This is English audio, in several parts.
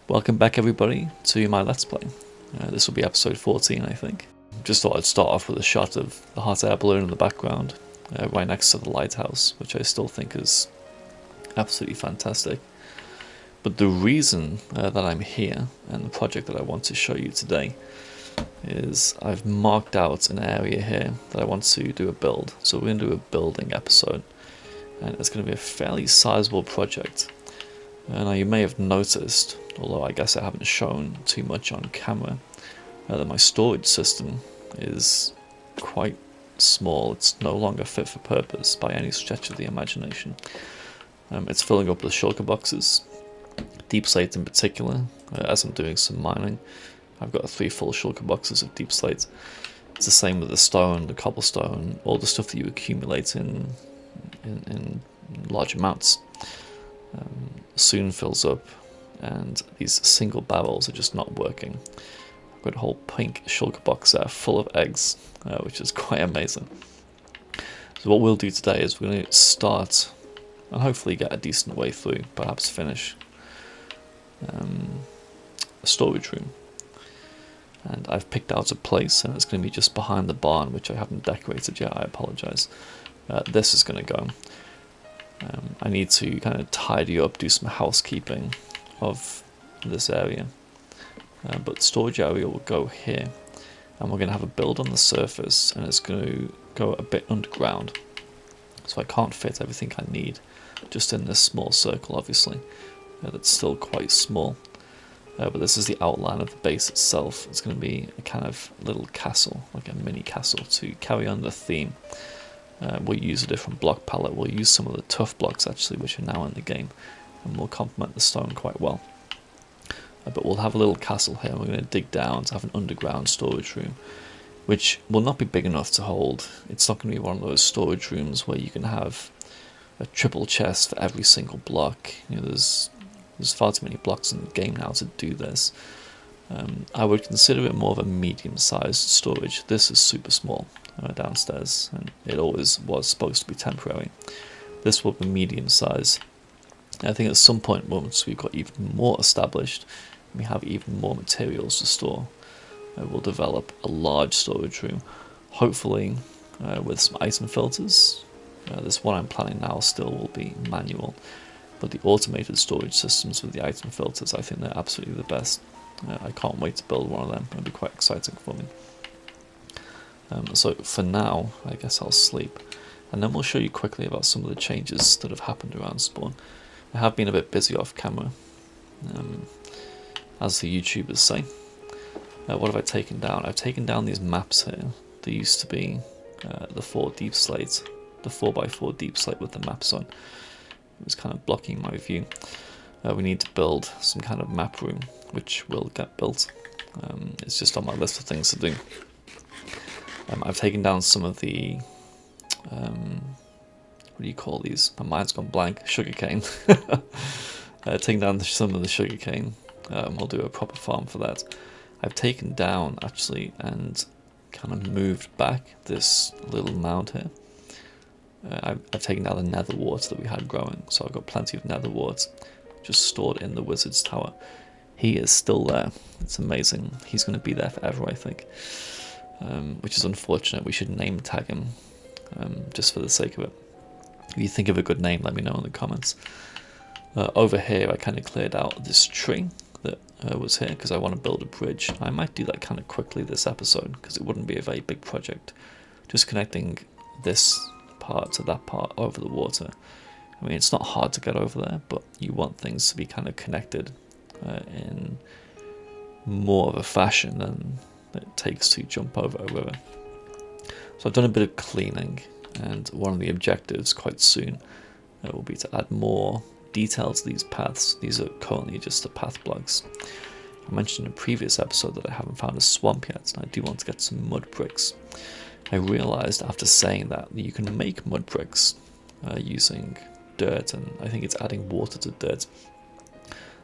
Welcome back everybody to my Let's Play. This will be episode 14 I think. Just thought I'd start off with a shot of the hot air balloon in the background, right next to the lighthouse, which I still think is absolutely fantastic. But the reason that I'm here, and the project that I want to show you today, is I've marked out an area here that I want to do a build. So we're going to do a building episode, and it's going to be a fairly sizable project. Now you may have noticed, although I guess I haven't shown too much on camera, that my storage system is quite small. It's no longer fit for purpose by any stretch of the imagination. It's filling up with shulker boxes, deep slate in particular. As I'm doing some mining, I've got 3 full shulker boxes of deep slate. It's the same with the stone, the cobblestone, all the stuff that you accumulate in large amounts. Soon fills up, and these single barrels are just not working. I've got a whole pink shulker box there full of eggs, which is quite amazing. So what we'll do today is we're going to start and hopefully get a decent way through, perhaps finish a storage room. And I've picked out a place, and it's going to be just behind the barn, which I haven't decorated yet. I apologise. This is going to go. I need to kind of tidy up, do some housekeeping of this area. But the storage area will go here, and we're going to have a build on the surface, and it's going to go a bit underground. So I can't fit everything I need just in this small circle, obviously. That's still quite small. But this is the outline of the base itself. It's going to be a kind of little castle, like a mini castle, to carry on the theme. We'll use a different block palette. We'll use some of the tough blocks actually, which are now in the game, and will complement the stone quite well. But we'll have a little castle here. We're going to dig down to have an underground storage room, which will not be big enough to hold. It's not going to be one of those storage rooms where you can have a triple chest for every single block. You know, there's far too many blocks in the game now to do this. I would consider it more of a medium-sized storage. This is super small downstairs, and it always was supposed to be temporary. This will be medium size. I think at some point, once we've got even more established, we have even more materials to store, we'll develop a large storage room, hopefully with some item filters. This one I'm planning now still will be manual, but the automated storage systems with the item filters, I think they're absolutely the best. I can't wait to build one of them. It'll be quite exciting for me. So for now, I guess I'll sleep, and then we'll show you quickly about some of the changes that have happened around spawn. I have been a bit busy off camera, as the YouTubers say. What have I taken down? I've taken down these maps here. There used to be the 4 deep slate, the 4x4 deep slate with the maps on. It was kind of blocking my view. We need to build some kind of map room, which will get built. It's just on my list of things to do. I've taken down some of the, what do you call these? My mind's gone blank. Sugarcane. Taken down some of the sugarcane. We'll do a proper farm for that. I've taken down, actually, and kind of moved back this little mound here. I've taken down the nether wart that we had growing, so I've got plenty of nether wart just stored in the wizard's tower. He is still there. It's amazing. He's going to be there forever, I think. Which is unfortunate. We should name tag him, just for the sake of it. If you think of a good name, let me know in the comments. Over here, I kind of cleared out this tree that was here because I want to build a bridge. I might do that kind of quickly this episode because it wouldn't be a very big project. Just connecting this part to that part over the water. I mean, it's not hard to get over there, but you want things to be kind of connected in more of a fashion than it takes to jump over a river. So I've done a bit of cleaning, and one of the objectives quite soon will be to add more detail to these paths. These are currently just the path blocks. I mentioned in a previous episode that I haven't found a swamp yet, and I do want to get some mud bricks. I realised after saying that you can make mud bricks using dirt, and I think it's adding water to dirt.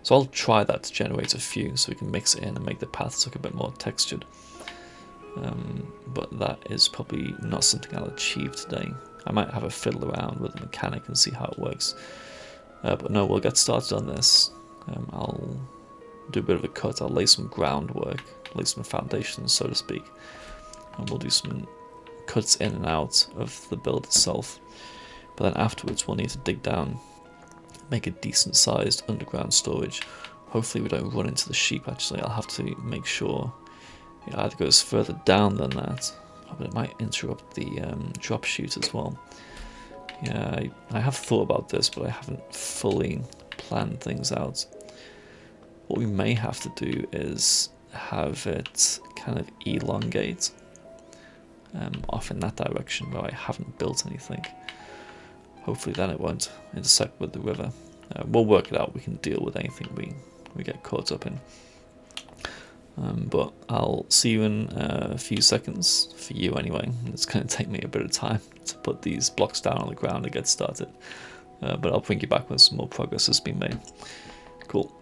So I'll try that to generate a few so we can mix it in and make the paths look a bit more textured. But that is probably not something I'll achieve today. I might have a fiddle around with the mechanic and see how it works. But no, we'll get started on this. I'll do a bit of a cut. I'll lay some groundwork, lay some foundations, so to speak, and we'll do some cuts in and out of the build itself. But then afterwards we'll need to dig down, make a decent sized underground storage. Hopefully we don't run into the sheep. Actually, I'll have to make sure it either goes further down than that, but it might interrupt the drop chute as well. Yeah, I have thought about this, but I haven't fully planned things out. What we may have to do is have it kind of elongate off in that direction where I haven't built anything. Hopefully then it won't intersect with the river. We'll work it out. We can deal with anything we get caught up in. But I'll see you in a few seconds, for you anyway. It's going to take me a bit of time to put these blocks down on the ground and get started. But I'll bring you back when some more progress has been made. Cool.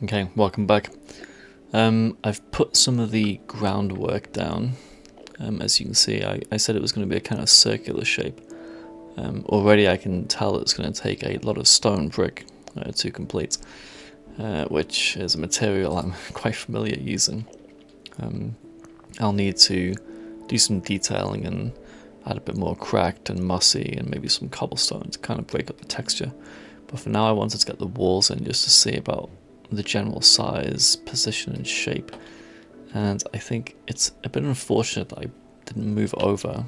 Okay, welcome back. I've put some of the groundwork down. As you can see, I said it was going to be a kind of circular shape. Already I can tell it's going to take a lot of stone brick to complete, which is a material I'm quite familiar using. I'll need to do some detailing and add a bit more cracked and mossy and maybe some cobblestone to kind of break up the texture. But for now I wanted to get the walls in just to see about the general size, position and shape. And I think it's a bit unfortunate that I didn't move over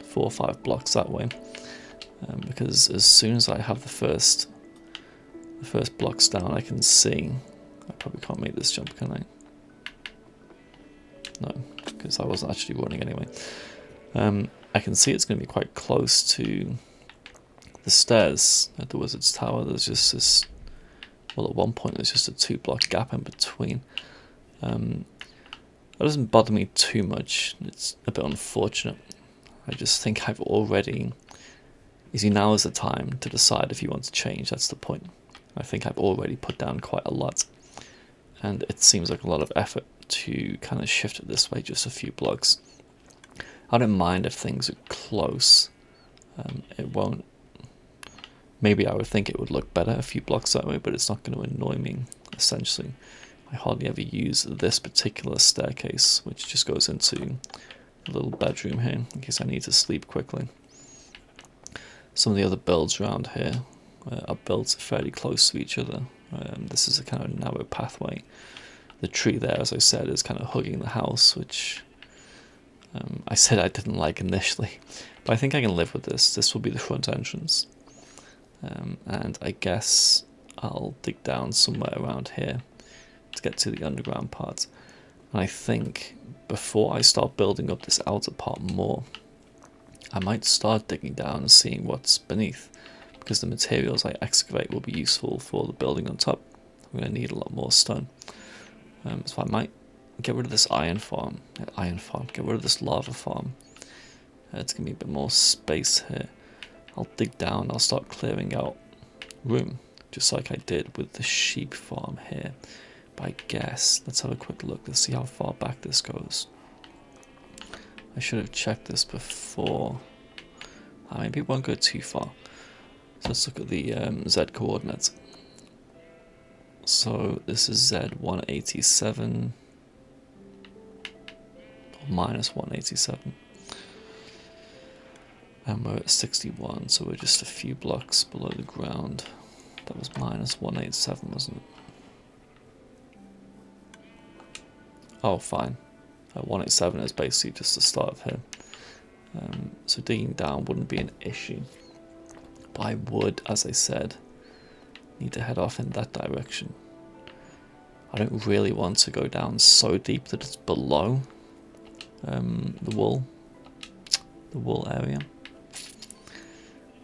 4 or 5 blocks that way, because as soon as I have the first blocks down, I can see. I probably can't make this jump, can I? No, because I wasn't actually running anyway. I can see it's going to be quite close to the stairs at the Wizard's Tower. There's just this, well, at one point there's just a 2-block gap in between. That doesn't bother me too much. It's a bit unfortunate. I just think I've already... You see, now is the time to decide if you want to change. That's the point. I think I've already put down quite a lot. And it seems like a lot of effort to kind of shift it this way, just a few blocks. I don't mind if things are close. It won't... Maybe I would think it would look better a few blocks that way, but it's not going to annoy me, essentially. I hardly ever use this particular staircase, which just goes into a little bedroom here, in case I need to sleep quickly. Some of the other builds around here are built fairly close to each other, This is a kind of narrow pathway. The tree there, as I said, is kind of hugging the house, which I said I didn't like initially. But I think I can live with this. This will be the front entrance. And I guess I'll dig down somewhere around here to get to the underground part. And I think before I start building up this outer part more, I might start digging down and seeing what's beneath, because the materials I excavate will be useful for the building on top. I'm going to need a lot more stone. So I might get rid of this get rid of this lava farm. It's going to be a bit more space here. I'll dig down, I'll start clearing out room, just like I did with the sheep farm here. But I guess, let's have a quick look, let's see how far back this goes. I should have checked this before. Maybe it won't go too far. So let's look at the Z coordinates. So this is Z187, or minus 187. And we're at 61, so we're just a few blocks below the ground. That was minus 187, wasn't it? Oh, fine. 187 is basically just the start of here. So digging down wouldn't be an issue. But I would, as I said, need to head off in that direction. I don't really want to go down so deep that it's below the wool area.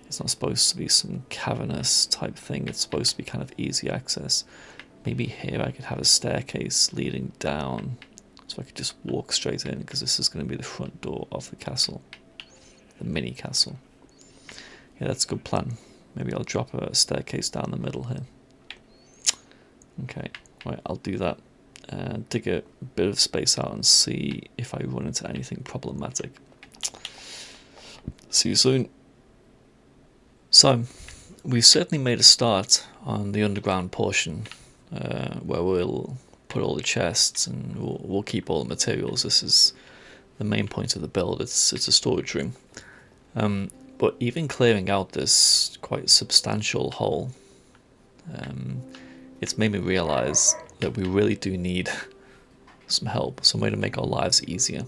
It's not supposed to be some cavernous type thing. It's supposed to be kind of easy access. Maybe here I could have a staircase leading down, so I could just walk straight in, because this is going to be the front door of the castle, the mini castle. Yeah, that's a good plan. Maybe I'll drop a staircase down the middle here. Okay, right, I'll do that. Dig a bit of space out and see if I run into anything problematic. See you soon. So, we've certainly made a start on the underground portion, where we'll put all the chests and we'll keep all the materials. This is the main point of the build. It's a storage room. But even clearing out this quite substantial hole, it's made me realize that we really do need some help, some way to make our lives easier.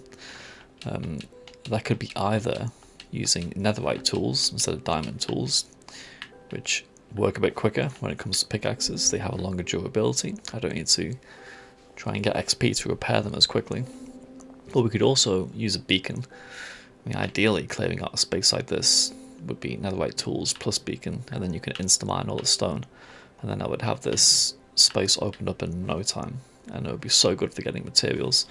That could be either using netherite tools instead of diamond tools, which work a bit quicker when it comes to pickaxes. They have a longer durability. I don't need to try and get XP to repair them as quickly. Or we could also use a beacon. I mean, ideally, clearing out a space like this would be netherite tools plus beacon, and then you can insta-mine all the stone, and then I would have this space opened up in no time, and it would be so good for getting materials.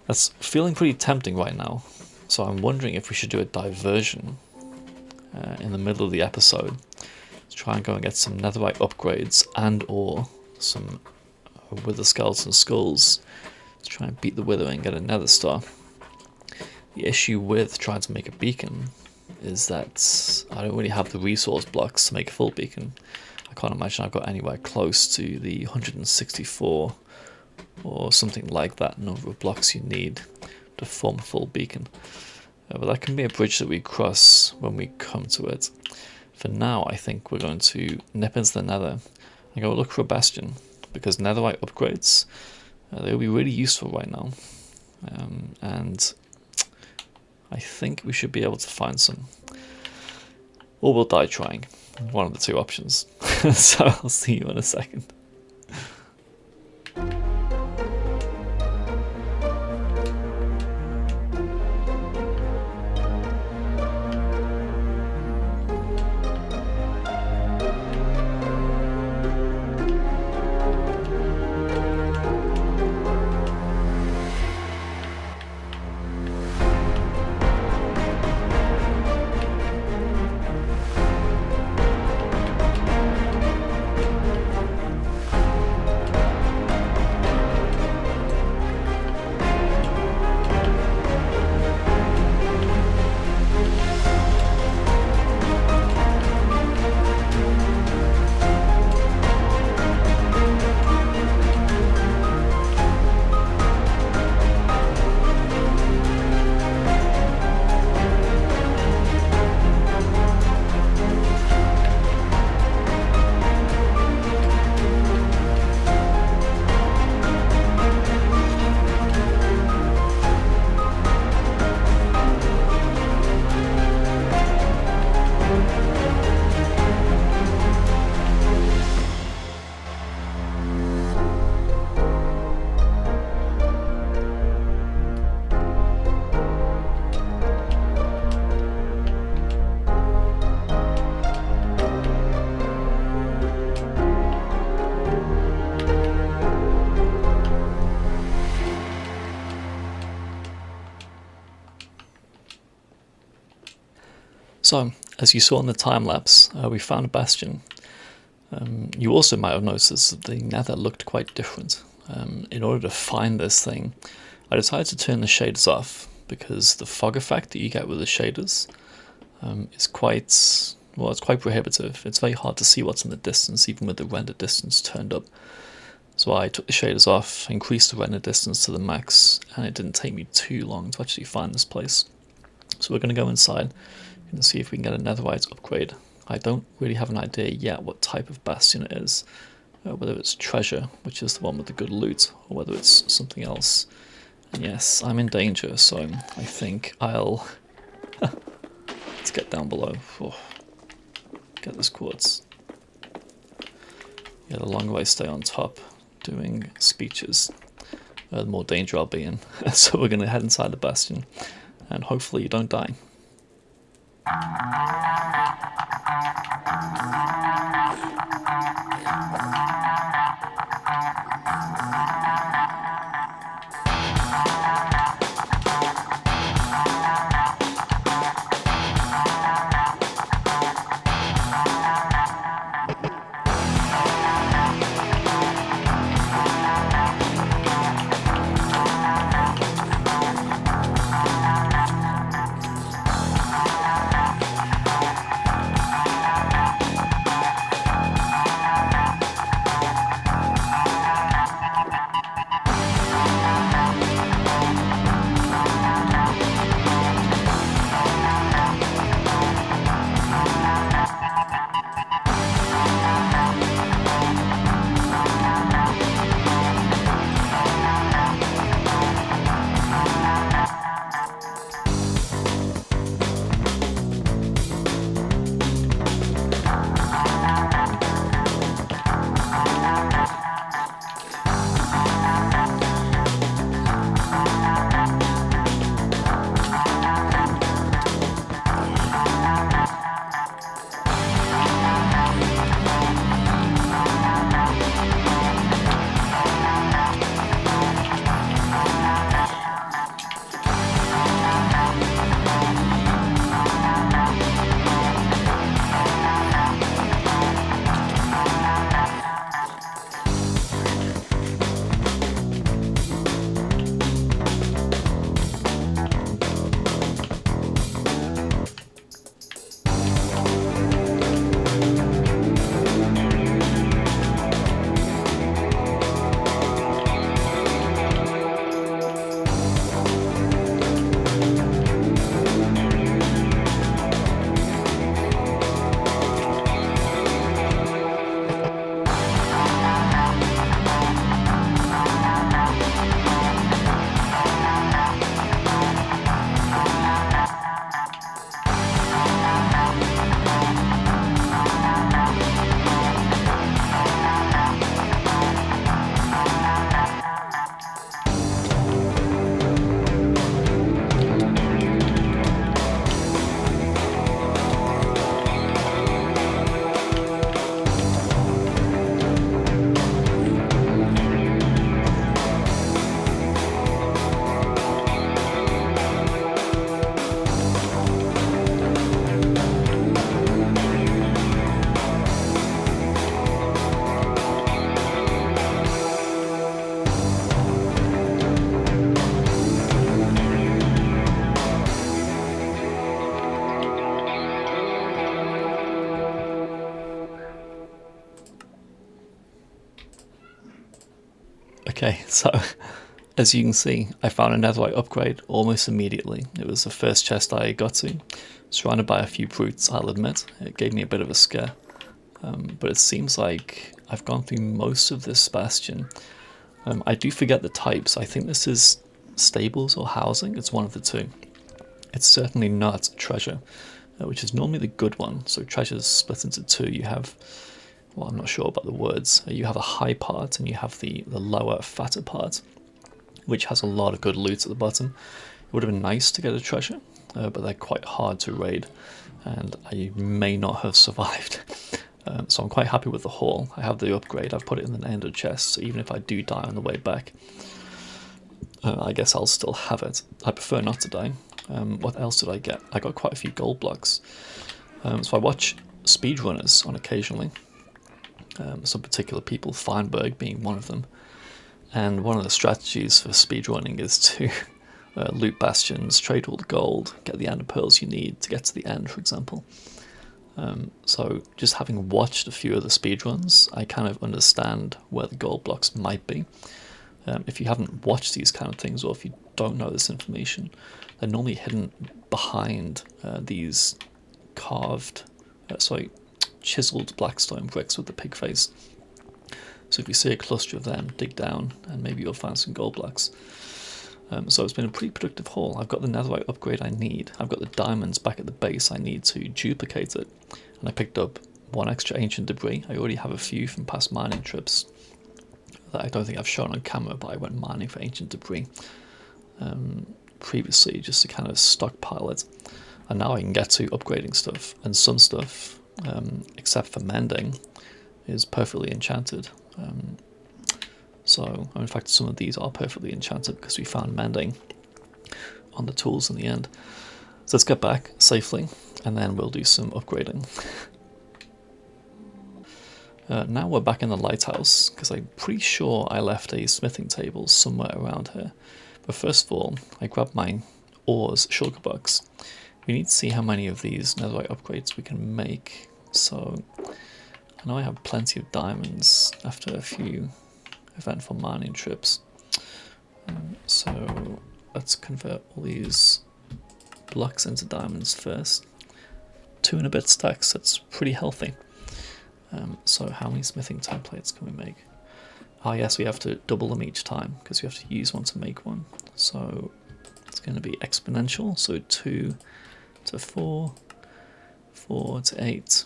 That's feeling pretty tempting right now, so I'm wondering if we should do a diversion in the middle of the episode to try and go and get some netherite upgrades and or some wither skeleton skulls to try and beat the wither and get a nether star. The issue with trying to make a beacon is that I don't really have the resource blocks to make a full beacon. I can't imagine I've got anywhere close to the 164 or something like that number of blocks you need to form a full beacon. But that can be a bridge that we cross when we come to it. For now, I think we're going to nip into the nether and go look for a bastion, because netherite upgrades, they'll be really useful right now. And I think we should be able to find some. Or we'll die trying. One of the two options. So I'll see you in a second. So, as you saw in the time lapse, we found a bastion. You also might have noticed that the nether looked quite different. In order to find this thing, I decided to turn the shaders off, because the fog effect that you get with the shaders is quite, well, it's quite prohibitive. It's very hard to see what's in the distance, even with the render distance turned up. So I took the shaders off, increased the render distance to the max, and it didn't take me too long to actually find this place. So we're going to go inside and see if we can get a netherite upgrade. I don't really have an idea yet what type of bastion it is, whether it's treasure, which is the one with the good loot, or whether it's something else. And yes, I'm in danger, so I think I'll... Let's get down below. Oh, get this quartz. Yeah, the longer I stay on top doing speeches, the more danger I'll be in. So we're going to head inside the bastion, and hopefully you don't die. Okay, so as you can see, I found a netherite upgrade almost immediately. It was the first chest I got to, surrounded by a few brutes, I'll admit. It gave me a bit of a scare, but it seems like I've gone through most of this bastion. I do forget the types. I think this is stables or housing. It's one of the two. It's certainly not treasure, which is normally the good one. So treasure's split into two. You have, well, I'm not sure about the words. You have a high part and you have the lower, fatter part, which has a lot of good loot at the bottom. It would have been nice to get a treasure, but they're quite hard to raid, and I may not have survived. So I'm quite happy with the haul. I have the upgrade. I've put it in the ender chest, so even if I do die on the way back, I guess I'll still have it. I prefer not to die. What else did I get? I got quite a few gold blocks. So I watch speedrunners on occasionally. Some particular people, Feinberg being one of them. And one of the strategies for speedrunning is to loot bastions, trade all the gold, get the ender pearls you need to get to the end, for example. So just having watched a few of the speedruns, I kind of understand where the gold blocks might be. If you haven't watched these kind of things, or if you don't know this information, they're normally hidden behind these chiseled blackstone bricks with the pig face. So if you see a cluster of them, dig down and maybe you'll find some gold blocks. So it's been a pretty productive haul. I've got the netherite upgrade I need. I've got the diamonds back at the base I need to duplicate it. And I picked up one extra ancient debris. I already have a few from past mining trips that I don't think I've shown on camera, but I went mining for ancient debris previously just to kind of stockpile it. And now I can get to upgrading stuff. And some stuff, except for mending, is perfectly enchanted. In fact, some of these are perfectly enchanted because we found mending on the tools in the end. So let's get back safely and then we'll do some upgrading. Now we're back in the lighthouse because I'm pretty sure I left a smithing table somewhere around here. But first of all, I grabbed my ores shulker box. We need to see how many of these netherite upgrades we can make. So I know I have plenty of diamonds after a few eventful mining trips. So let's convert all these blocks into diamonds first. 2 and a bit stacks, that's pretty healthy. So how many smithing templates can we make? Oh yes, we have to double them each time because we have to use one to make one. So it's going to be exponential, so 2 to 4, 4 to 8.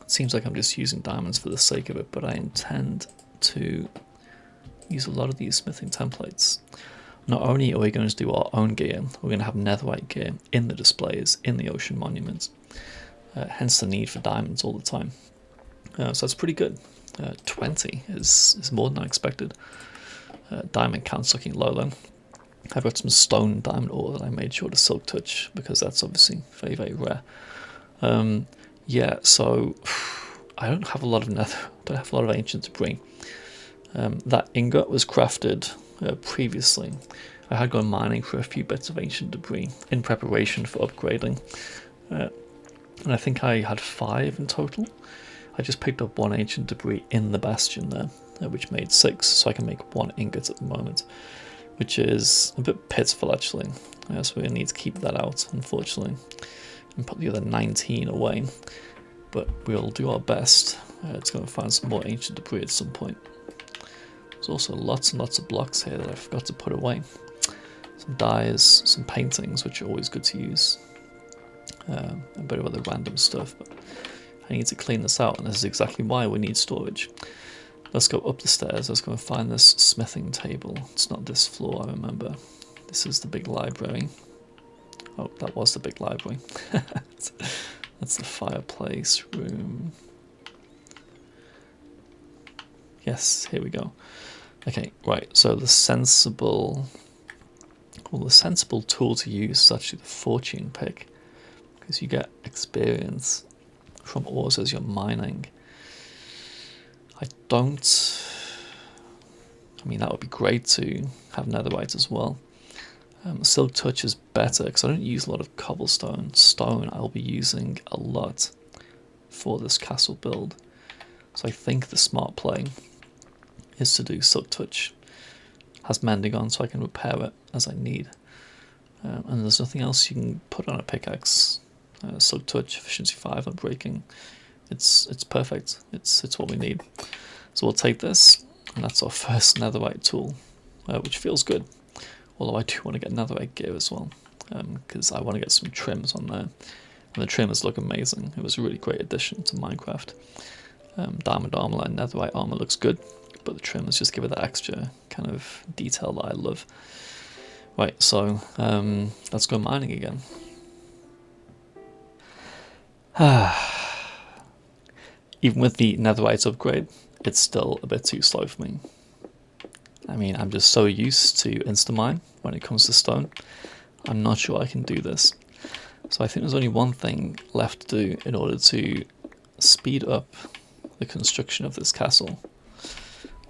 It seems like I'm just using diamonds for the sake of it, but I intend to use a lot of these smithing templates. Not only are we going to do our own gear, we're going to have netherite gear in the displays, in the ocean monuments, hence the need for diamonds all the time. So that's pretty good. 20 is more than I expected. Diamond count's looking low though. I've got some stone diamond ore that I made sure to silk touch because that's obviously very, very rare. Yeah, so I don't have a lot of ancient debris. That ingot was crafted previously. I had gone mining for a few bits of ancient debris in preparation for upgrading. And I think I had 5 in total. I just picked up 1 ancient debris in the bastion there, which made 6, so I can make 1 ingot at the moment, which is a bit pitiful actually. So we need to keep that out, unfortunately, and put the other 19 away. But we'll do our best. It's going to find some more ancient debris at some point. There's also lots and lots of blocks here that I forgot to put away. Some dyes, some paintings, which are always good to use. A bit of other random stuff, but I need to clean this out, and this is exactly why we need storage. Let's go up the stairs. Let's go and find this smithing table. It's not this floor, I remember. This is the big library. Oh, that was the big library. That's the fireplace room. Yes, here we go. Okay, right, so the sensible tool to use is actually the fortune pick, because you get experience from ores as you're mining. I mean, that would be great to have netherite as well. Silk touch is better because I don't use a lot of cobblestone. Stone I'll be using a lot for this castle build. So I think the smart play is to do silk touch. Has mending on so I can repair it as I need. And there's nothing else you can put on a pickaxe. Silk touch, efficiency 5 on breaking. It's perfect. It's what we need. So we'll take this, and that's our first netherite tool, which feels good. Although I do want to get netherite gear as well, because I want to get some trims on there. And the trimmers look amazing. It was a really great addition to Minecraft. Diamond armor and netherite armor looks good, but the trimmers just give it that extra kind of detail that I love. Right, so let's go mining again. Even with the netherite upgrade, it's still a bit too slow for me. I mean, I'm just so used to insta-mine when it comes to stone. I'm not sure I can do this. So I think there's only one thing left to do in order to speed up the construction of this castle.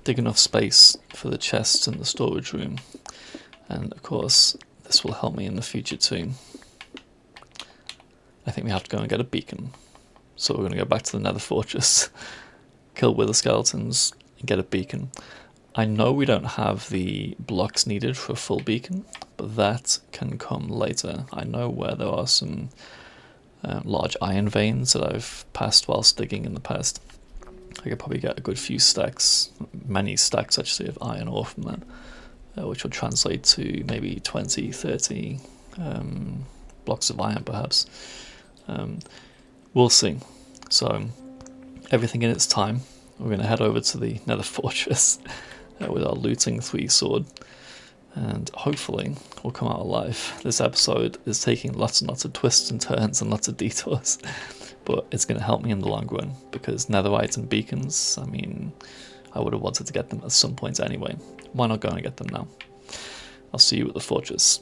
Dig enough space for the chests in the storage room, and of course this will help me in the future too. I think we have to go and get a beacon. So we're going to go back to the Nether Fortress, kill wither skeletons, and get a beacon. I know we don't have the blocks needed for a full beacon, but that can come later. I know where there are some large iron veins that I've passed whilst digging in the past. I could probably get a good few stacks, many stacks actually, of iron ore from that, which will translate to maybe 20, 30 blocks of iron perhaps. We'll see. So everything in its time. We're going to head over to the Nether Fortress with our looting 3 sword, and hopefully we'll come out alive. This episode is taking lots and lots of twists and turns and lots of detours, but it's going to help me in the long run, because netherite and beacons, I mean, I would have wanted to get them at some point anyway. Why not go and get them now? I'll see you at the fortress.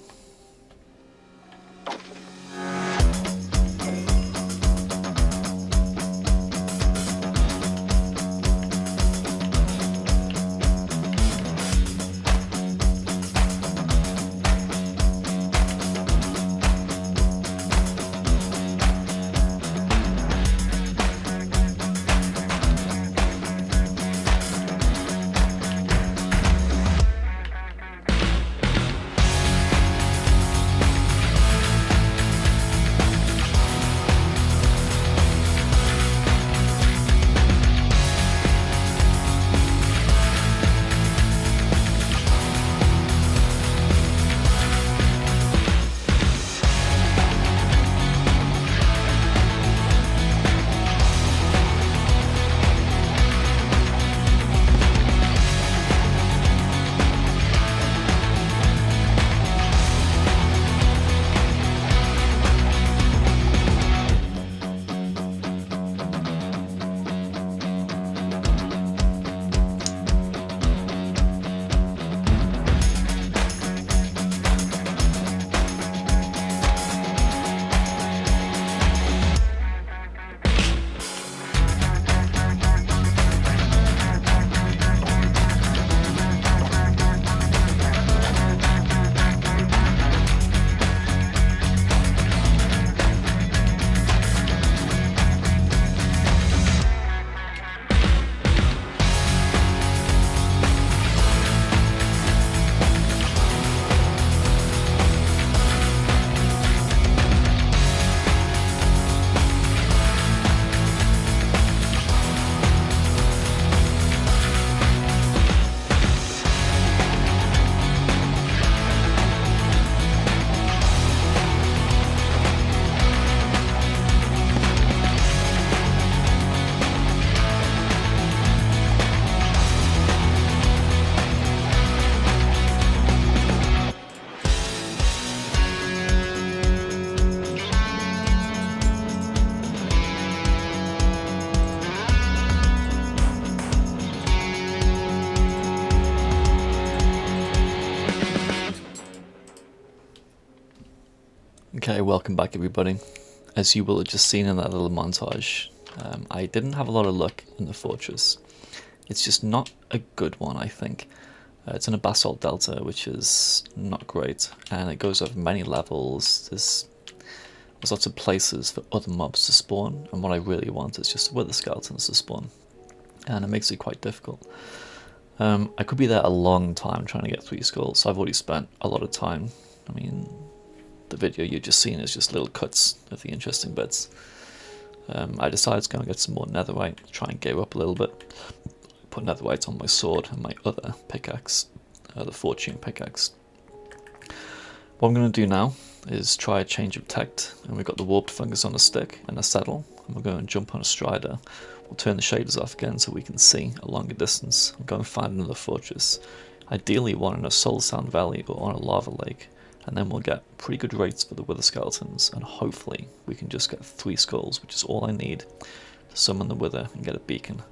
Okay, welcome back everybody. As you will have just seen in that little montage, I didn't have a lot of luck in the fortress. It's just not a good one, I think. It's in a basalt delta, which is not great, and it goes over many levels. There's lots of places for other mobs to spawn, and what I really want is just wither skeletons to spawn, and it makes it quite difficult. I could be there a long time trying to get 3 skulls, so I've already spent a lot of time. I mean, the video you've just seen is just little cuts of the interesting bits. I decided to go and get some more netherite, try and gear up a little bit. Put netherite on my sword and my other pickaxe, the fortune pickaxe. What I'm going to do now is try a change of tact, and we've got the warped fungus on a stick and a saddle, and we're going to jump on a strider. We'll turn the shaders off again so we can see a longer distance and go and find another fortress. Ideally one in a soul sand valley or on a lava lake, and then we'll get pretty good rates for the wither skeletons, and hopefully we can just get 3 skulls, which is all I need to summon the wither and get a beacon.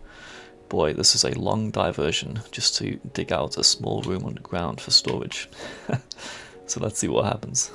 Boy, this is a long diversion just to dig out a small room underground for storage. So let's see what happens.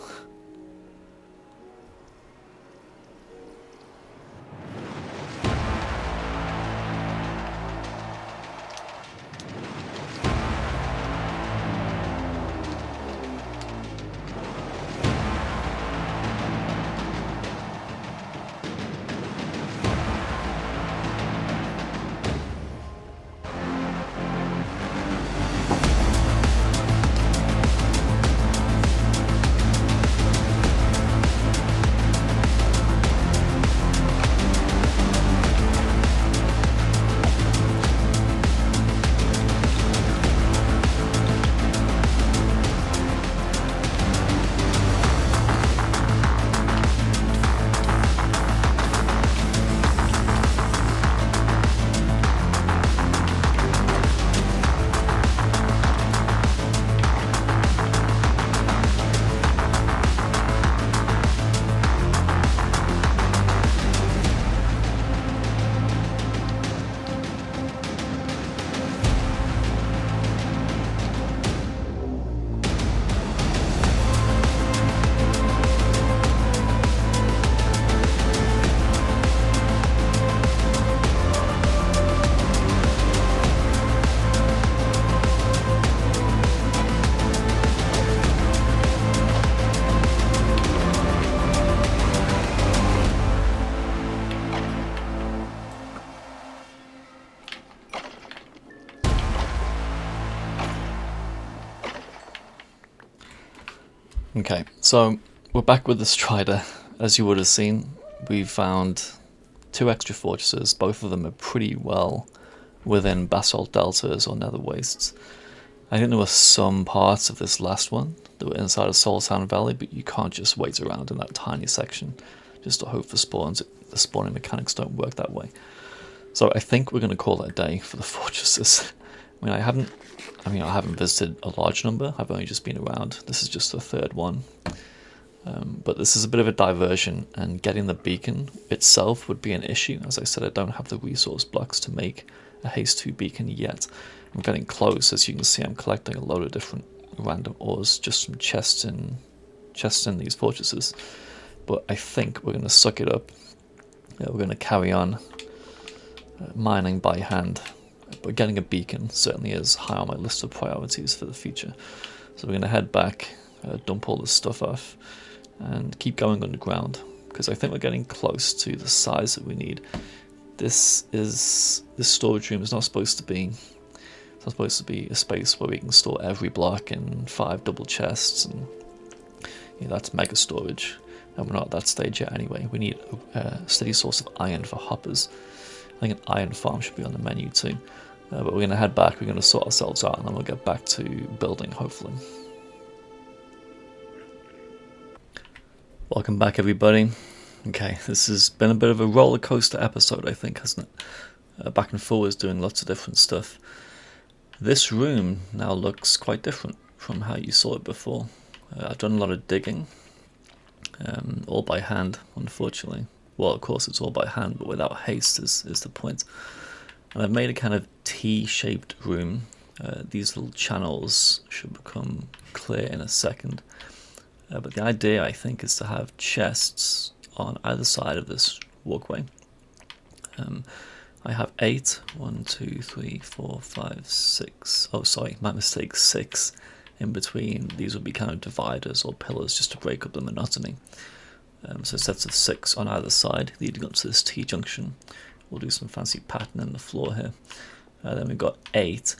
Okay, so we're back with the Strider. As you would have seen, we found 2 extra fortresses. Both of them are pretty well within basalt deltas or nether wastes. I think there were some parts of this last one that were inside of Soultown Valley, but you can't just wait around in that tiny section just to hope for spawns. The spawning mechanics don't work that way. So I think we're going to call it a day for the fortresses. I haven't visited a large number. I've only just been around. This is just the third one. But this is a bit of a diversion, and getting the beacon itself would be an issue. As I said, I don't have the resource blocks to make a haste 2 beacon yet. I'm getting close. As you can see, I'm collecting a load of different random ores just from chests in these fortresses. But I think we're going to suck it up. We're going to carry on mining by hand. But getting a beacon certainly is high on my list of priorities for the future. So we're going to head back, dump all this stuff off, and keep going underground, because I think we're getting close to the size that we need. This storage room is not supposed to be. It's not supposed to be a space where we can store every block in 5 double chests, and that's mega storage. And we're not at that stage yet anyway. We need a steady source of iron for hoppers. I think an iron farm should be on the menu too. But we're going to head back, we're going to sort ourselves out, and then we'll get back to building, hopefully. Welcome back, everybody. Okay, this has been a bit of a roller coaster episode, I think, hasn't it? Back and forwards, doing lots of different stuff. This room now looks quite different from how you saw it before. I've done a lot of digging, all by hand, unfortunately. Well, of course, it's all by hand, but without haste is the point. And I've made a kind of T-shaped room. These little channels should become clear in a second. But the idea, I think, is to have chests on either side of this walkway. I have 8. 1, 2, 3, 4, 5, 6. Oh, sorry, my mistake, 6 in between. These would be kind of dividers or pillars just to break up the monotony. So sets of 6 on either side leading up to this T-junction. We'll do some fancy pattern in the floor here. Then we've got 8.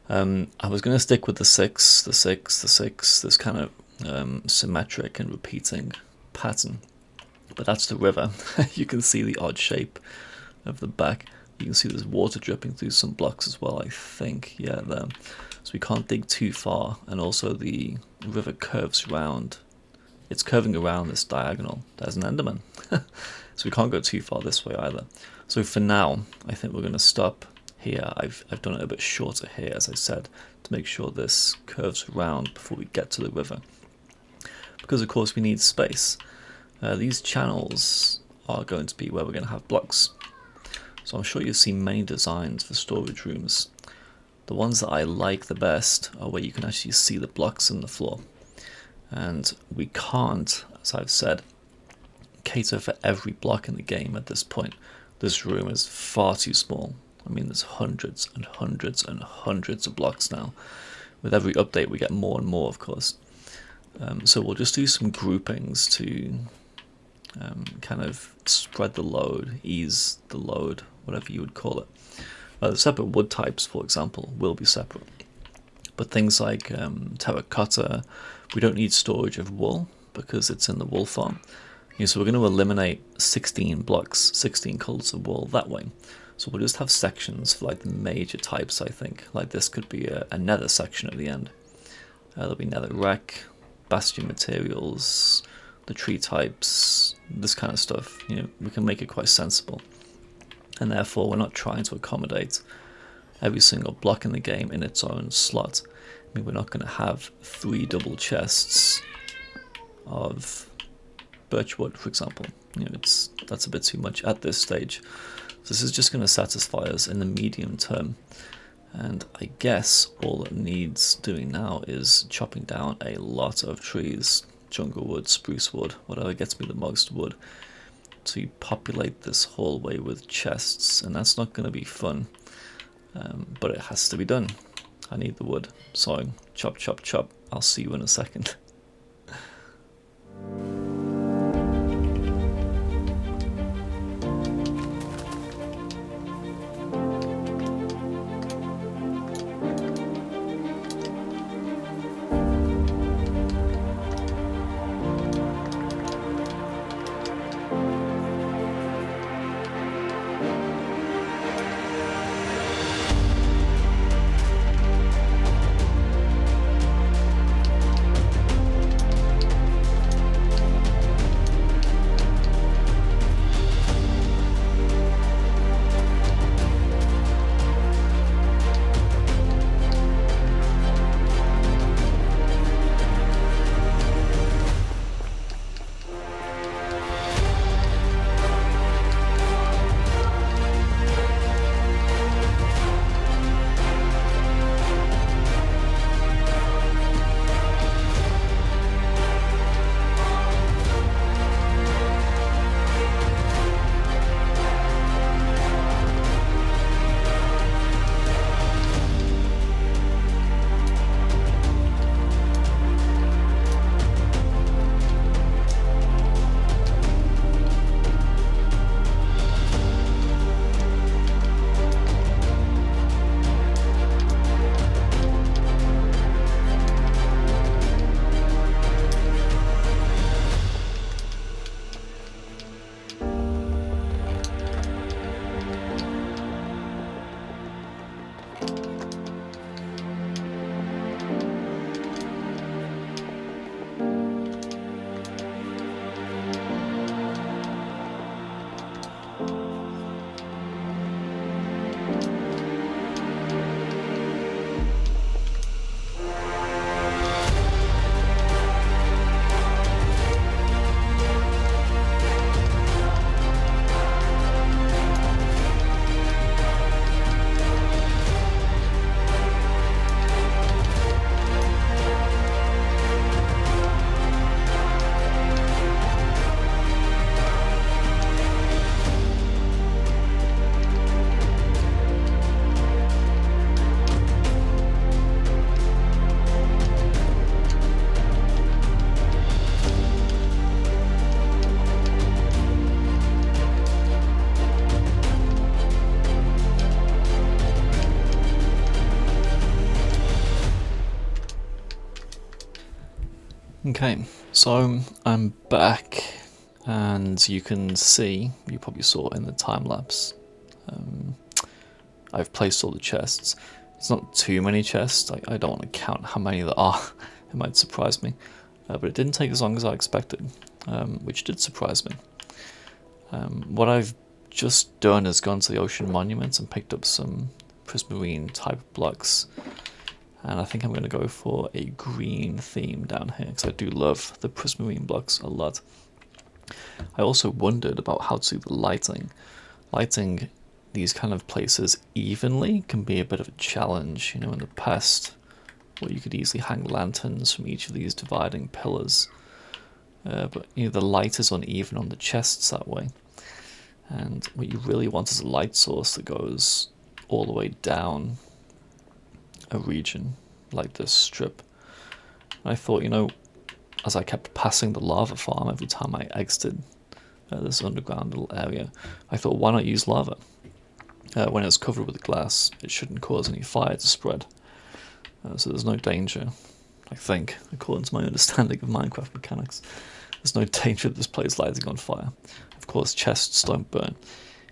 I was going to stick with the 6, the 6, the 6, this kind of symmetric and repeating pattern. But that's the river. You can see the odd shape of the back. You can see there's water dripping through some blocks as well, I think. Yeah, there. So we can't dig too far. And also the river curves round. It's curving around this diagonal. There's an Enderman. So we can't go too far this way either. So for now, I think we're going to stop here. I've done it a bit shorter here, as I said, to make sure this curves around before we get to the river. Because of course we need space. These channels are going to be where we're going to have blocks. So I'm sure you'll see many designs for storage rooms. The ones that I like the best are where you can actually see the blocks in the floor. And we can't, as I've said, cater for every block in the game at this point. This room is far too small. I mean, there's hundreds and hundreds and hundreds of blocks now. With every update we get more and more, of course. So we'll just do some groupings to kind of spread the load, ease the load, whatever you would call it. The separate wood types, for example, will be separate. But things like terracotta, we don't need storage of wool because it's in the wool farm. So we're going to eliminate 16 blocks, 16 colours of wool that way. So we'll just have sections for like the major types, I think. Like this could be a nether section at the end. There'll be nether wreck, bastion materials, the tree types, this kind of stuff. We can make it quite sensible. And therefore we're not trying to accommodate every single block in the game in its own slot. I mean, we're not going to have 3 double chests of birchwood, for example. That's a bit too much at this stage. So this is just going to satisfy us in the medium term. And I guess all it needs doing now is chopping down a lot of trees, jungle wood, spruce wood, whatever gets me the most wood, to populate this hallway with chests. And that's not going to be fun, but it has to be done. I need the wood, so chop, chop, chop. I'll see you in a second. Okay, so I'm back, and you can see, you probably saw in the time lapse, I've placed all the chests. It's not too many chests, I don't want to count how many there are, it might surprise me. But it didn't take as long as I expected, which did surprise me. What I've just done is gone to the Ocean Monuments and picked up some prismarine type blocks. And I think I'm going to go for a green theme down here, because I do love the prismarine blocks a lot. I also wondered about how to do the lighting. Lighting these kind of places evenly can be a bit of a challenge, you know, in the past, where you could easily hang lanterns from each of these dividing pillars. But you know, the light is uneven on the chests that way. And what you really want is a light source that goes all the way down a region like this strip. And I thought, you know, as I kept passing the lava farm every time I exited this underground little area, I thought, why not use lava? When it's covered with glass, it shouldn't cause any fire to spread. So there's no danger, I think, according to my understanding of Minecraft mechanics. There's no danger of this place lighting on fire. Of course, chests don't burn.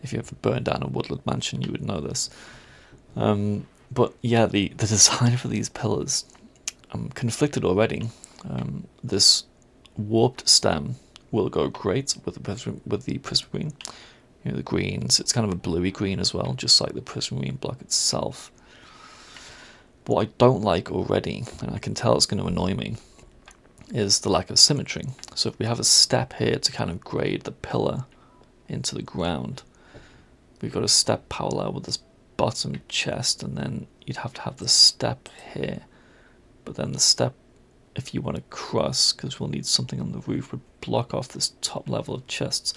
If you ever burned down a woodland mansion, you would know this. But yeah, the design for these pillars, I'm conflicted already. This warped stem will go great with the prismarine. You know, the greens, it's kind of a bluey green as well, just like the prismarine block itself. But what I don't like already, and I can tell it's going to annoy me, is the lack of symmetry. So if we have a step here to kind of grade the pillar into the ground, we've got a step parallel with this bottom chest, and then you'd have to have the step here. But then the step, if you want to cross, because we'll need something on the roof, would block off this top level of chests.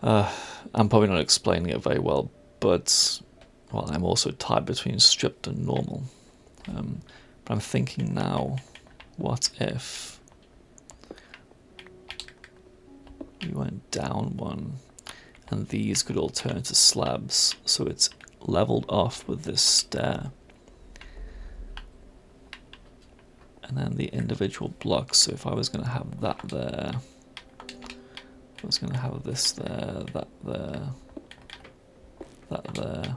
I'm probably not explaining it very well, but well, I'm also tied between stripped and normal. But I'm thinking now, what if we went down one, and these could all turn into slabs, so it's leveled off with this stair. And then the individual blocks, so if I was going to have that there, I was going to have this there, that there, that there.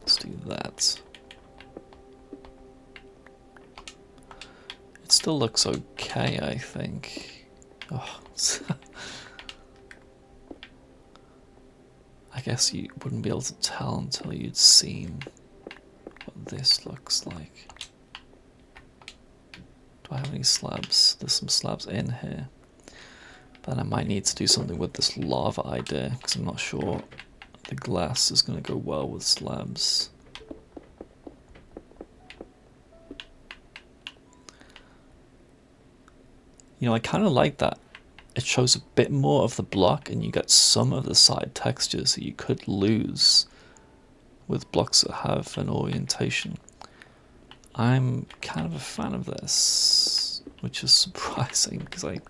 Let's do that. It still looks okay, I think. Oh, I guess you wouldn't be able to tell until you'd seen what this looks like. Do I have any slabs? There's some slabs in here. But I might need to do something with this lava idea, because I'm not sure the glass is going to go well with slabs. You know, I kind of like that. It shows a bit more of the block, and you get some of the side textures that you could lose with blocks that have an orientation. I'm kind of a fan of this, which is surprising because I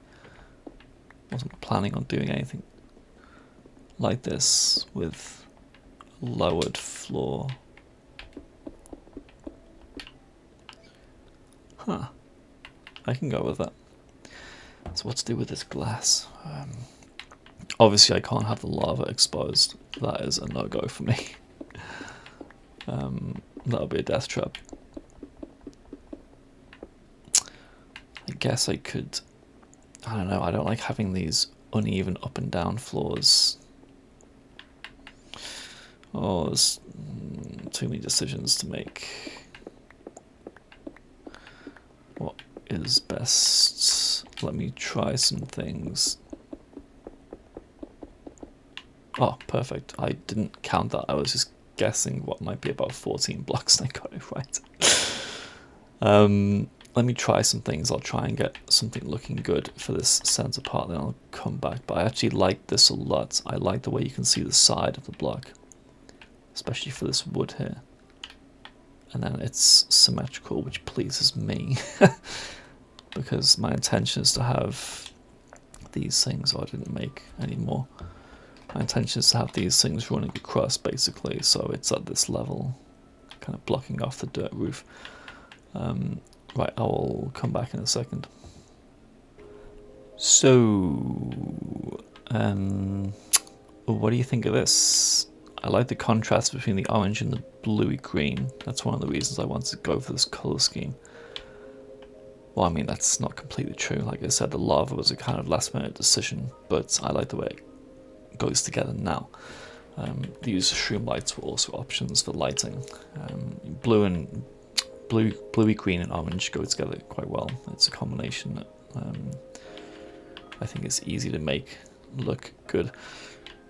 wasn't planning on doing anything like this with a lowered floor. Huh. I can go with that. So what to do with this glass? Obviously I can't have the lava exposed. That is a no-go for me. That'll be a death trap. I guess I could... I don't know, I don't like having these uneven up and down floors. Oh, there's too many decisions to make. What is best? Let me try some things. Oh, perfect. I didn't count that. I was just guessing what might be about 14 blocks and I got it right. Let me try some things. I'll try and get something looking good for this center part, then I'll come back. But I actually like this a lot. I like the way you can see the side of the block, especially for this wood here. And then it's symmetrical, which pleases me. Because my intention is to have these things, I didn't make any more. My intention is to have these things running across, basically, so it's at this level kind of blocking off the dirt roof. Right, I will come back in a second. So, what do you think of this? I like the contrast between the orange and the bluey green. That's one of the reasons I wanted to go for this colour scheme. Well, I mean, that's not completely true. Like I said, the lava was a kind of last minute decision, but I like the way it goes together now. The use of shroom lights were also options for lighting. Bluey green and orange go together quite well. It's a combination that I think is easy to make look good.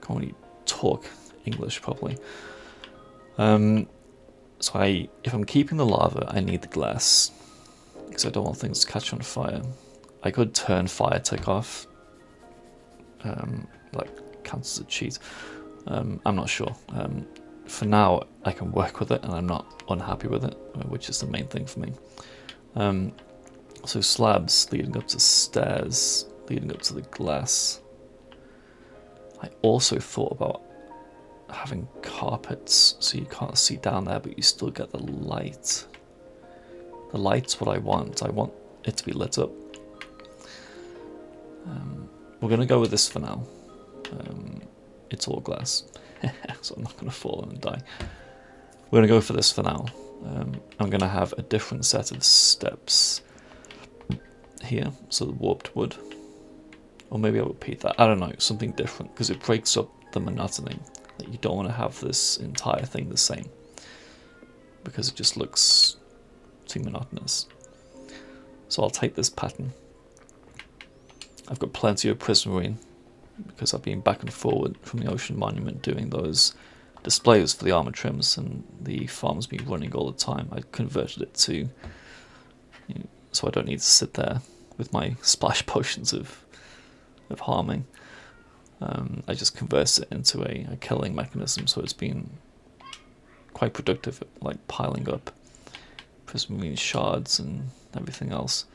Can't really talk English properly. So if I'm keeping the lava, I need the glass, because I don't want things to catch on fire. I could turn fire tick off, like counts as a cheat. I'm not sure. For now, I can work with it, and I'm not unhappy with it, which is the main thing for me. So slabs leading up to stairs, leading up to the glass. I also thought about having carpets, so you can't see down there, but you still get the light. The light's what I want. I want it to be lit up. We're going to go with this for now. It's all glass, so I'm not going to fall in and die. We're going to go for this for now. I'm going to have a different set of steps here, so the warped wood. Or maybe I'll repeat that. I don't know, something different, because it breaks up the monotony. That you don't want to have this entire thing the same, because it just looks too monotonous. So I'll take this pattern. I've got plenty of prismarine, because I've been back and forward from the Ocean Monument doing those displays for the armor trims, and the farm's been running all the time. I converted it to, so I don't need to sit there with my splash potions of harming. I just converted it into a killing mechanism, so it's been quite productive at like piling up prismarine shards and everything else.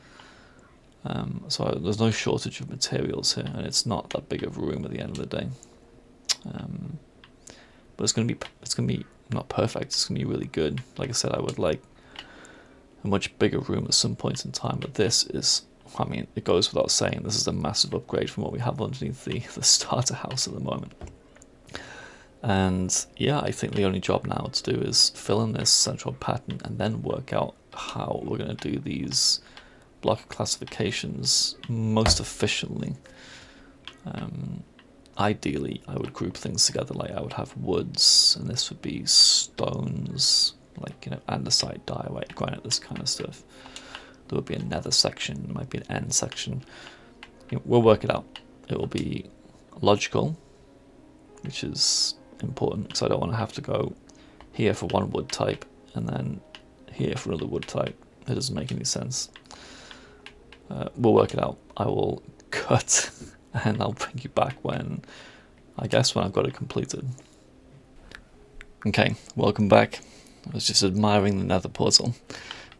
So there's no shortage of materials here, and it's not that big of a room at the end of the day. But it's gonna be not perfect. It's gonna be really good. Like I said, I would like a much bigger room at some point in time, but this is, I mean, it goes without saying, this is a massive upgrade from what we have underneath the starter house at the moment. And yeah, I think the only job now to do is fill in this central pattern and then work out how we're going to do these block classifications most efficiently. Ideally, I would group things together, like I would have woods, and this would be stones, like, andesite, diorite, granite, this kind of stuff. There would be a nether section, there might be an end section. We'll work it out. It will be logical, which is important, because I don't want to have to go here for one wood type and then here for another wood type. It doesn't make any sense. We'll work it out. I will cut and I'll bring you back when I've got it completed. Okay, welcome back. I was just admiring the nether portal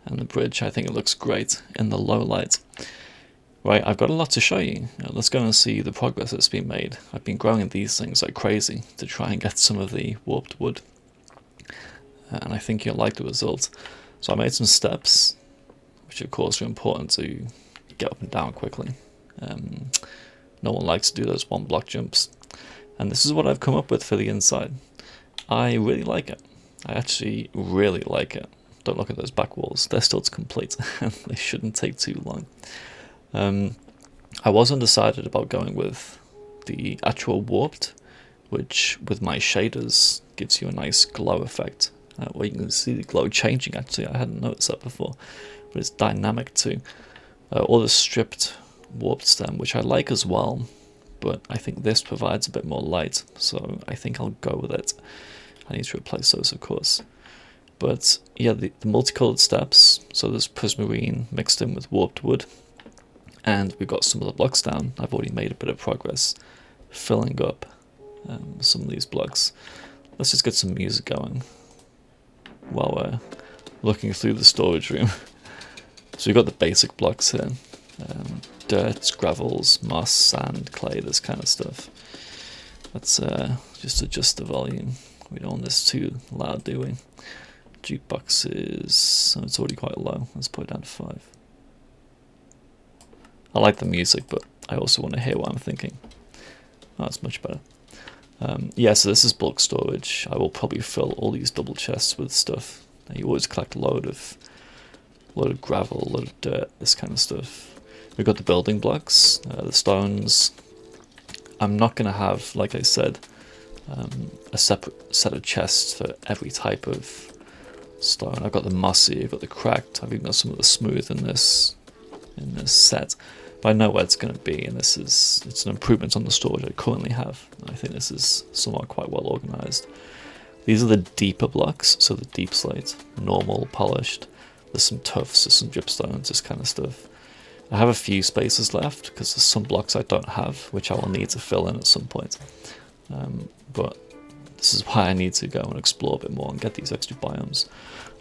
and the bridge. I think it looks great in the low light. Right, I've got a lot to show you. Let's go and see the progress that's been made. I've been growing these things like crazy to try and get some of the warped wood. And I think you'll like the result. So I made some steps, which of course are important to get up and down quickly. No one likes to do those one block jumps. And this is what I've come up with for the inside. I really like it. I actually really like it. Don't look at those back walls. They're still to complete, and they shouldn't take too long. I was undecided about going with the actual warped, which with my shaders gives you a nice glow effect. Where you can see the glow changing, actually. I hadn't noticed that before, but it's dynamic too. Or the stripped warped stem, which I like as well, but I think this provides a bit more light, so I think I'll go with it. I need to replace those, of course. But yeah, the multicolored steps, so there's prismarine mixed in with warped wood, and we've got some of the blocks down. I've already made a bit of progress filling up some of these blocks. Let's just get some music going while we're looking through the storage room. So we've got the basic blocks here. Dirt, gravels, moss, sand, clay, this kind of stuff. Let's just adjust the volume. We don't want this too loud, do we? Jukebox is, oh, it's already quite low. Let's put it down to 5. I like the music, but I also want to hear what I'm thinking. Oh, that's much better. Yeah, so this is bulk storage. I will probably fill all these double chests with stuff. You always collect a load of gravel, a load of dirt, this kind of stuff. We've got the building blocks, the stones. I'm not going to have, like I said, a separate set of chests for every type of stone. I've got the mossy, I've got the cracked, I've even got some of the smooth in this set. But I know where it's going to be, and it's an improvement on the storage I currently have. I think this is somewhat quite well organized. These are the deeper blocks, so the deep slate, normal, polished. There's some tufts, there's some dripstones, this kind of stuff. I have a few spaces left because there's some blocks I don't have, which I will need to fill in at some point. But this is why I need to go and explore a bit more and get these extra biomes.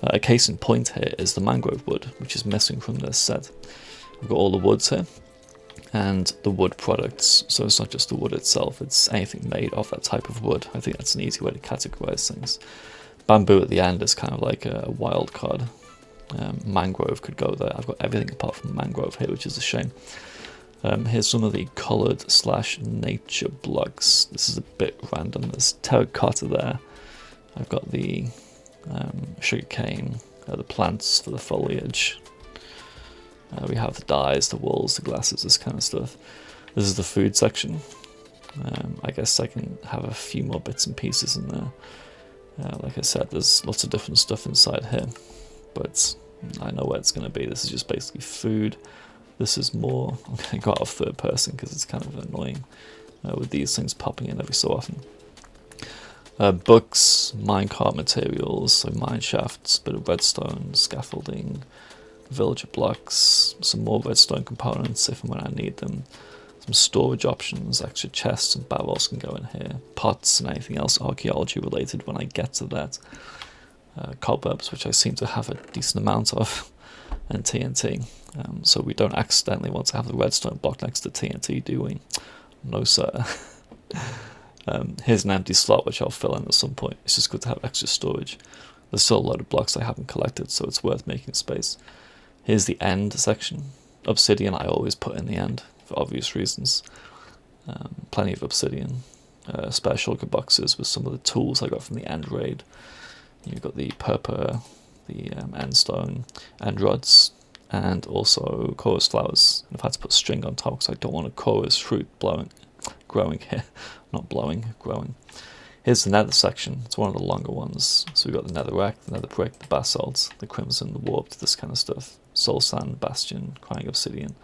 A case in point here is the mangrove wood, which is missing from this set. I've got all the woods here and the wood products, so it's not just the wood itself, it's anything made of that type of wood. I think that's an easy way to categorize things. Bamboo at the end is kind of like a wild card. Mangrove could go there. I've got everything apart from mangrove here, which is a shame. Here's some of the coloured / nature blocks. This is a bit random. There's terracotta there. I've got the sugarcane, the plants for the foliage. We have the dyes, the wools, the glasses, this kind of stuff. This is the food section. I guess I can have a few more bits and pieces in there. Like I said, there's lots of different stuff inside here, but I know where it's going to be. This is just basically food. This is more, I'm going to go out of third person because it's kind of annoying with these things popping in every so often. Books, minecart materials, so mine shafts, bit of redstone, scaffolding, villager blocks, some more redstone components if and when I need them, some storage options, extra chests and barrels can go in here, pots and anything else archaeology related when I get to that, cobwebs, which I seem to have a decent amount of, and TNT, so we don't accidentally want to have the redstone block next to TNT, do we? No sir. Here's an empty slot which I'll fill in at some point. It's just good to have extra storage. There's still a load of blocks I haven't collected, so it's worth making space. Here's the end section. Obsidian I always put in the end, for obvious reasons. Plenty of obsidian. Spare shulker boxes with some of the tools I got from the end raid. You've got the purple, the end stone, end rods, and also chorus flowers. I've had to put string on top because I don't want a chorus fruit growing here. Not blowing, growing. Here's the nether section. It's one of the longer ones. So we've got the netherrack, the nether brick, the basalt, the crimson, the warped, this kind of stuff. Soul sand, bastion, crying obsidian.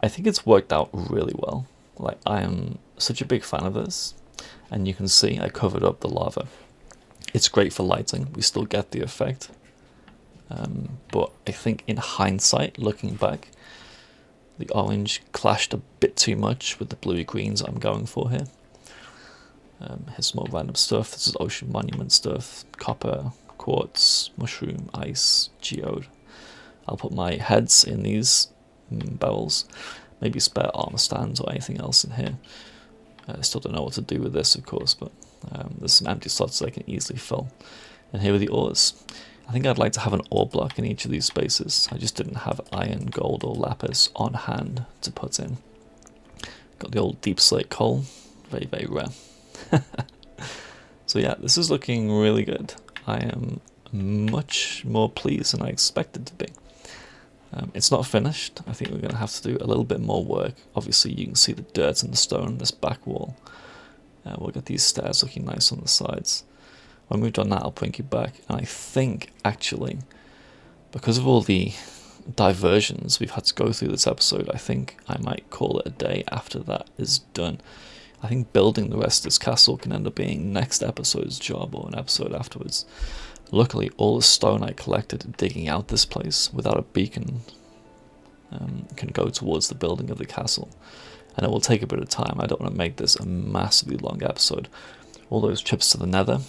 I think it's worked out really well. Like, I am such a big fan of this. And you can see I covered up the lava. It's great for lighting. We still get the effect. But I think in hindsight, looking back, the orange clashed a bit too much with the bluey greens I'm going for here. Here's some more random stuff. This is ocean monument stuff. Copper, quartz, mushroom, ice, geode. I'll put my heads in these barrels. Maybe spare armor stands or anything else in here. I still don't know what to do with this, of course, but there's some empty slots that I can easily fill. And here are the ores. I think I'd like to have an ore block in each of these spaces. I just didn't have iron, gold, or lapis on hand to put in. Got the old deep slate coal. Very, very rare. So yeah, this is looking really good. I am much more pleased than I expected to be. It's not finished. I think we're going to have to do a little bit more work. Obviously you can see the dirt and the stone on this back wall. We'll get these stairs looking nice on the sides. When we've done that, I'll bring you back. And I think, actually, because of all the diversions we've had to go through this episode, I think I might call it a day after that is done. I think building the rest of this castle can end up being next episode's job or an episode afterwards. Luckily, all the stone I collected digging out this place without a beacon can go towards the building of the castle. And it will take a bit of time. I don't want to make this a massively long episode. All those trips to the nether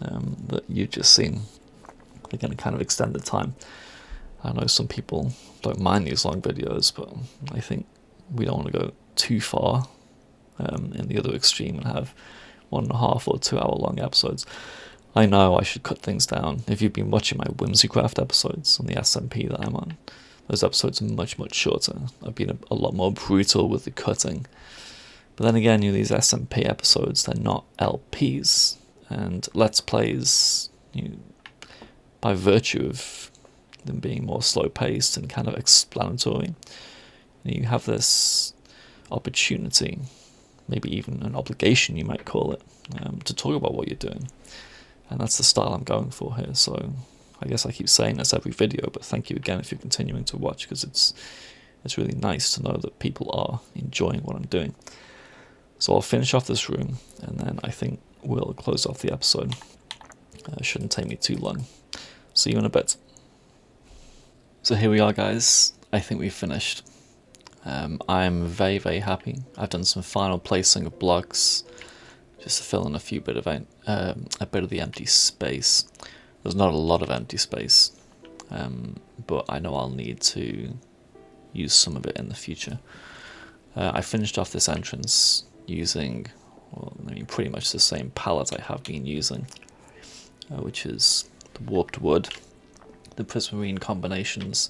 that you've just seen, they're going to kind of extend the time. I know some people don't mind these long videos, but I think we don't want to go too far in the other extreme and have 1.5 or 2 hour long episodes. I know I should cut things down. If you've been watching my Whimsicraft episodes on the SMP that I'm on, those episodes are much, much shorter. I've been a lot more brutal with the cutting. But then again, these SMP episodes, they're not LPs. And Let's Plays, by virtue of them being more slow-paced and kind of explanatory, you have this opportunity, maybe even an obligation you might call it, to talk about what you're doing. And that's the style I'm going for here. So I guess I keep saying this every video, but thank you again if you're continuing to watch, because it's really nice to know that people are enjoying what I'm doing. So I'll finish off this room, and then I think we'll close off the episode. It shouldn't take me too long. See you in a bit. So here we are, guys. I think we've finished. I'm very, very happy. I've done some final placing of blocks just to fill in a bit of the empty space. There's not a lot of empty space, but I know I'll need to use some of it in the future. I finished off this entrance using, pretty much the same palette I have been using, which is the warped wood, the prismarine combinations.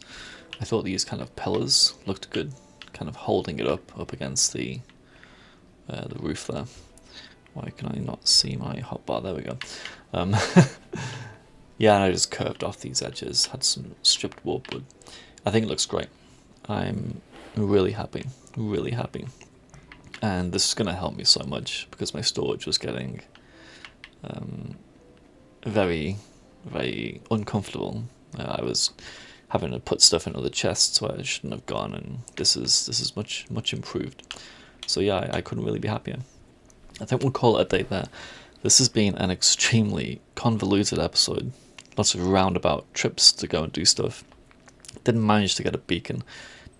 I thought these kind of pillars looked good, kind of holding it up against the roof there. Why can I not see my hotbar? There we go. Yeah, and I just curved off these edges, had some stripped warped wood. I think it looks great. I'm really happy, really happy. And this is going to help me so much, because my storage was getting very, very uncomfortable. I was having to put stuff into the chests where it shouldn't have gone, and this is much, much improved. So yeah, I couldn't really be happier. I think we'll call it a day there. This has been an extremely convoluted episode. Lots of roundabout trips to go and do stuff. Didn't manage to get a beacon.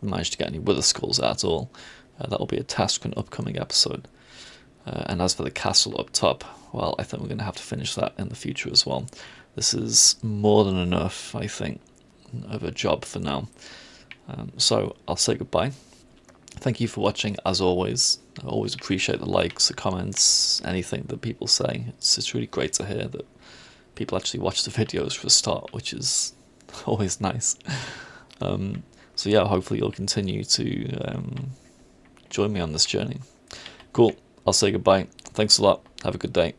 Didn't manage to get any wither skulls at all. That will be a task for an upcoming episode. And as for the castle up top, well, I think we're going to have to finish that in the future as well. This is more than enough, I think, of a job for now. So I'll say goodbye. Thank you for watching, as always. I always appreciate the likes, the comments, anything that people say. It's really great to hear that people actually watch the videos for a start, which is always nice. So yeah, hopefully you'll continue to join me on this journey. Cool. I'll say goodbye. Thanks a lot. Have a good day.